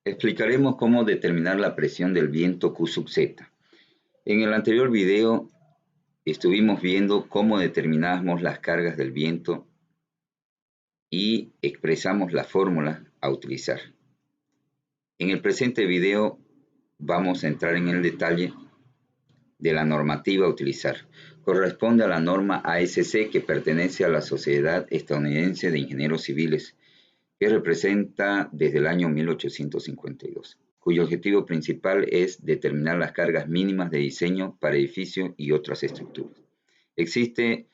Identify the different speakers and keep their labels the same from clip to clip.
Speaker 1: Explicaremos cómo determinar la presión del viento Q sub Z. En el anterior video estuvimos viendo cómo determinamos las cargas del viento y expresamos la fórmula a utilizar. En el presente video vamos a entrar en el detalle de la normativa a utilizar. Corresponde a la norma ASC, que pertenece a la Sociedad Estadounidense de Ingenieros Civiles, que representa desde el año 1852, cuyo objetivo principal es determinar las cargas mínimas de diseño para edificios y otras estructuras. Existe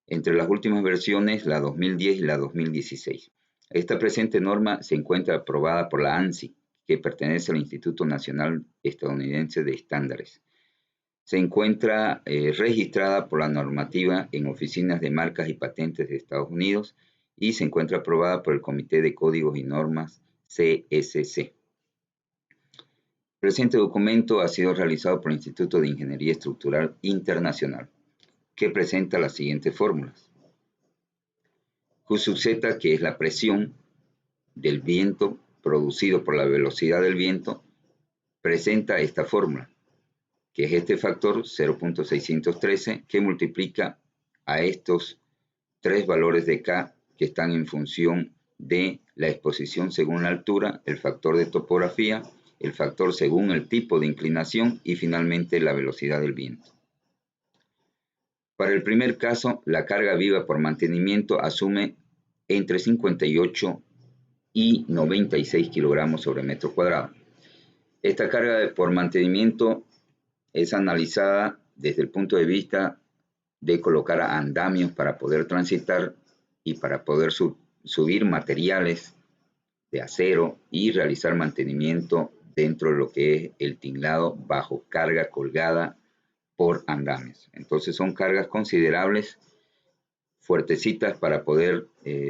Speaker 1: entre las últimas versiones la 2010 y la 2016. Esta presente norma se encuentra aprobada por la ANSI, que pertenece al Instituto Nacional Estadounidense de Estándares. Se encuentra registrada por la normativa en oficinas de marcas y patentes de Estados Unidos y se encuentra aprobada por el Comité de Códigos y Normas CSC. El presente documento ha sido realizado por el Instituto de Ingeniería Estructural Internacional, que presenta las siguientes fórmulas. Q sub Z, que es la presión del viento producido por la velocidad del viento, presenta esta fórmula, que es este factor 0.613, que multiplica a estos tres valores de K que están en función de la exposición según la altura, el factor de topografía, el factor según el tipo de inclinación y finalmente la velocidad del viento. Para el primer caso, la carga viva por mantenimiento asume entre 58 y 96 kilogramos sobre metro cuadrado. Esta carga por mantenimiento es analizada desde el punto de vista de colocar andamios para poder transitar y para poder subir materiales de acero y realizar mantenimiento dentro de lo que es el tinglado bajo carga colgada por andamios. Entonces son cargas considerables, fuertecitas para poder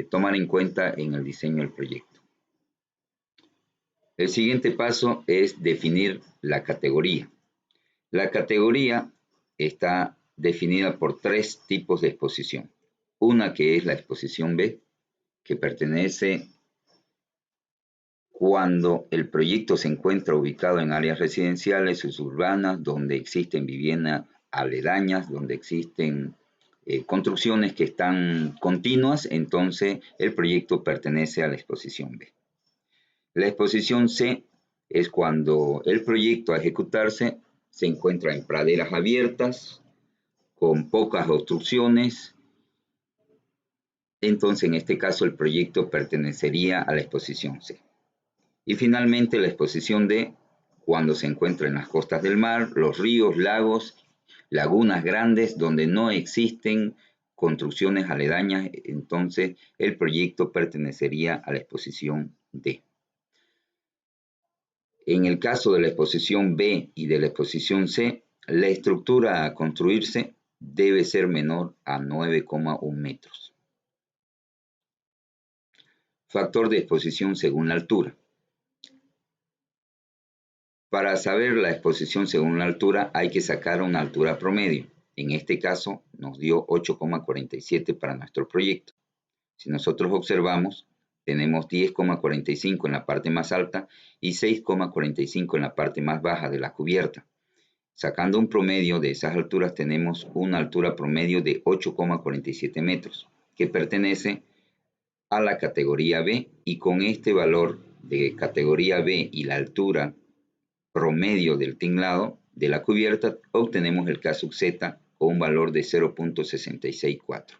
Speaker 1: tomar en cuenta en el diseño del proyecto. El siguiente paso es definir la categoría. La categoría está definida por tres tipos de exposición. Una que es la exposición B, que pertenece cuando el proyecto se encuentra ubicado en áreas residenciales o suburbanas, donde existen viviendas aledañas, donde existen construcciones que están continuas, entonces el proyecto pertenece a la exposición B. La exposición C es cuando el proyecto a ejecutarse se encuentra en praderas abiertas, con pocas obstrucciones. Entonces, en este caso, el proyecto pertenecería a la exposición C. Y finalmente, la exposición D, cuando se encuentra en las costas del mar, los ríos, lagos, lagunas grandes, donde no existen construcciones aledañas, entonces el proyecto pertenecería a la exposición D. En el caso de la exposición B y de la exposición C, la estructura a construirse debe ser menor a 9,1 metros. Factor de exposición según la altura. Para saber la exposición según la altura hay que sacar una altura promedio. En este caso nos dio 8,47 para nuestro proyecto. Si nosotros observamos, tenemos 10,45 en la parte más alta y 6,45 en la parte más baja de la cubierta. Sacando un promedio de esas alturas tenemos una altura promedio de 8,47 metros, que pertenece a la categoría B, y con este valor de categoría B y la altura promedio del tinglado de la cubierta obtenemos el K sub Z con un valor de 0.664.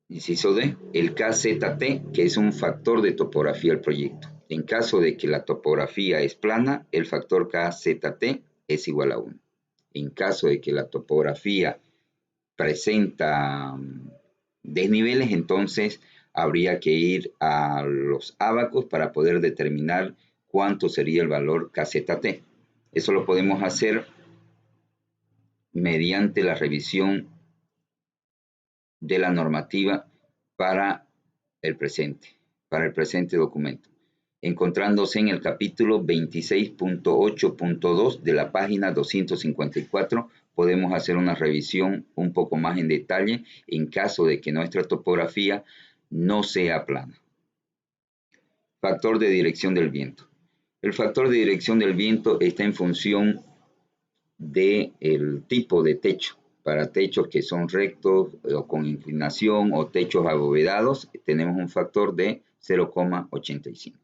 Speaker 1: Inciso D, el KZT, que es un factor de topografía del proyecto. En caso de que la topografía es plana, el factor KZT es igual a 1. En caso de que la topografía presenta desniveles, entonces habría que ir a los ábacos para poder determinar cuánto sería el valor KZT. Eso lo podemos hacer mediante la revisión de la normativa para el presente documento, encontrándose en el capítulo 26.8.2 de la página 254. Podemos hacer una revisión un poco más en detalle en caso de que nuestra topografía no sea plana. Factor de dirección del viento. El factor de dirección del viento está en función del tipo de techo. Para techos que son rectos o con inclinación o techos abovedados, tenemos un factor de 0,85.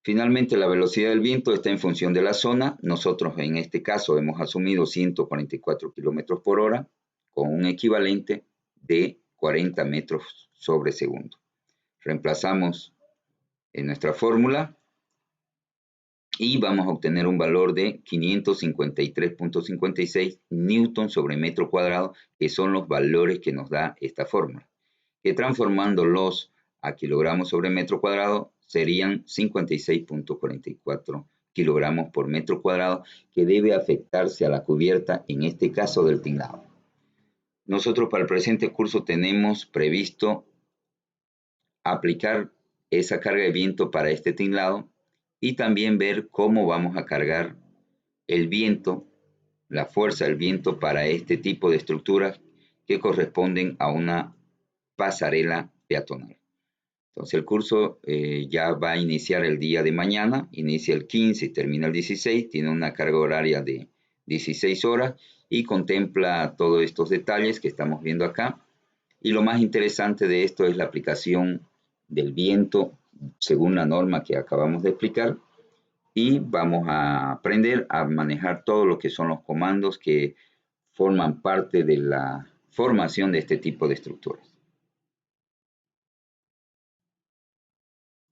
Speaker 1: Finalmente, la velocidad del viento está en función de la zona. Nosotros en este caso hemos asumido 144 km por hora con un equivalente de 40 metros sobre segundo. Reemplazamos en nuestra fórmula y vamos a obtener un valor de 553.56 newton sobre metro cuadrado, que son los valores que nos da esta fórmula, que transformándolos a kilogramos sobre metro cuadrado serían 56.44 kilogramos por metro cuadrado, que debe afectarse a la cubierta, en este caso del tinglado. Nosotros para el presente curso tenemos previsto aplicar esa carga de viento para este tinglado y también ver cómo vamos a cargar el viento, la fuerza del viento para este tipo de estructuras que corresponden a una pasarela peatonal. Entonces el curso ya va a iniciar el día de mañana, inicia el 15 y termina el 16, tiene una carga horaria de 16 horas y contempla todos estos detalles que estamos viendo acá. Y lo más interesante de esto es la aplicación del viento según la norma que acabamos de explicar, y vamos a aprender a manejar todo lo que son los comandos que forman parte de la formación de este tipo de estructuras.